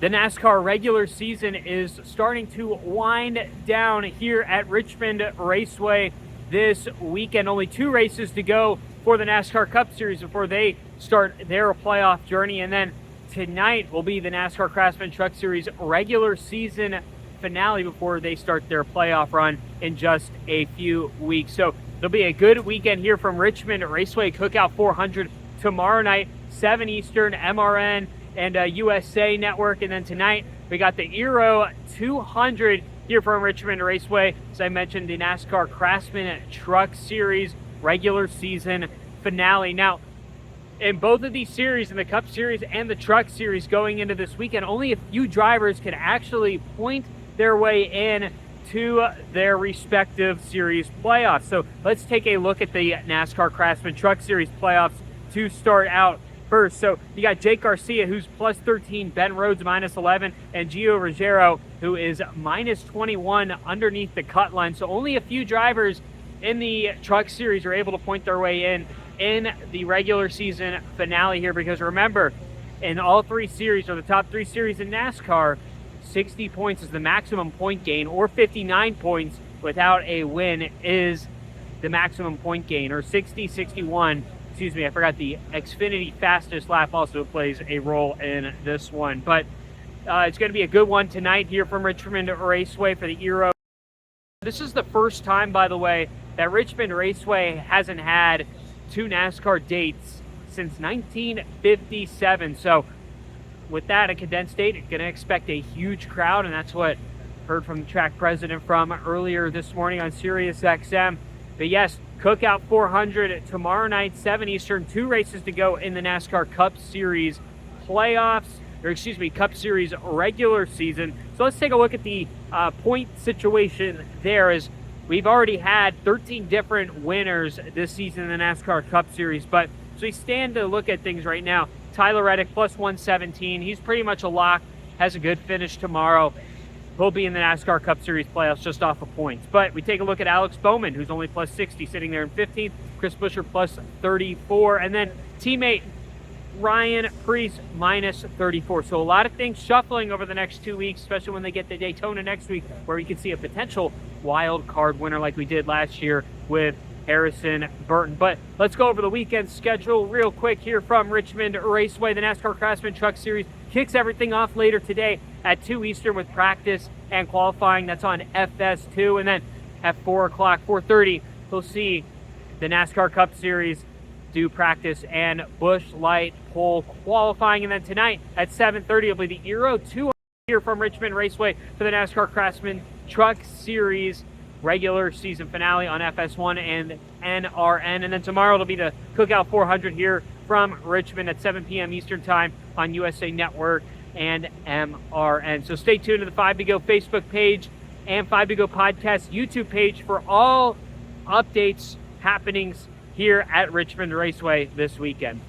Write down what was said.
The NASCAR regular season is starting to wind down here at Richmond Raceway this weekend. Only 2 races to go for the NASCAR Cup Series before they start their playoff journey. And then tonight will be the NASCAR Craftsman Truck Series regular season finale before they start their playoff run in just a few weeks. So it'll be a good weekend here from Richmond Raceway. Cookout 400 tomorrow night, 7 Eastern, MRN and USA Network. And then tonight we got the Euro 200 here from Richmond Raceway. As I mentioned, the NASCAR Craftsman Truck Series regular season finale. Now, in both of these series, in the Cup Series and the Truck Series going into this weekend, only a few drivers can actually point their way in to their respective series playoffs. So let's take a look at the NASCAR Craftsman Truck Series playoffs to start out first. So you got Jake Garcia, who's plus 13, Ben Rhodes minus 11, and Gio Ruggiero, who is minus 21 underneath the cut line. So only a few drivers in the Truck Series are able to point their way in the regular season finale here, because remember, in all 3 series, or the top 3 series in NASCAR, 60 points is the maximum point gain, or 59 points without a win is the maximum point gain, or 60, 61. Excuse me, I forgot the Xfinity fastest lap also plays a role in this one. But it's going to be a good one tonight here from Richmond Raceway for the Euro. This is the first time, by the way, that Richmond Raceway hasn't had 2 NASCAR dates since 1957. So with that, a condensed date, you're going to expect a huge crowd, and that's what I heard from the track president from earlier this morning on Sirius XM. But yes, Cookout 400 tomorrow night, 7 Eastern, 2 races to go in the NASCAR Cup Series playoffs, or excuse me, Cup Series regular season. So let's take a look at the point situation there. As we've already had 13 different winners this season in the NASCAR Cup Series. But as we stand to look at things right now, Tyler Reddick plus 117. He's pretty much a lock, has a good finish tomorrow. He'll be in the NASCAR Cup Series playoffs just off of points. But we take a look at Alex Bowman, who's only plus 60, sitting there in 15th. Chris Buescher plus 34. And then teammate Ryan Preece minus 34. So a lot of things shuffling over the next 2 weeks, especially when they get to Daytona next week, where we can see a potential wild card winner like we did last year with Harrison Burton. But let's go over the weekend schedule real quick here from Richmond Raceway. The NASCAR Craftsman Truck Series kicks everything off later today at 2 Eastern with practice and qualifying. That's on FS2. And then at 4 o'clock, 4:30, we'll see the NASCAR Cup Series do practice and Busch Light pole qualifying. And then tonight at 7:30 will be the Euro 200 here from Richmond Raceway for the NASCAR Craftsman Truck Series regular season finale on FS1 and NRN. And then tomorrow it'll be the Cookout 400 here from Richmond at 7 p.m. Eastern Time on USA Network and MRN. So stay tuned to the 5 to Go Facebook page and 5 to Go podcast YouTube page for all updates, happenings here at Richmond Raceway this weekend.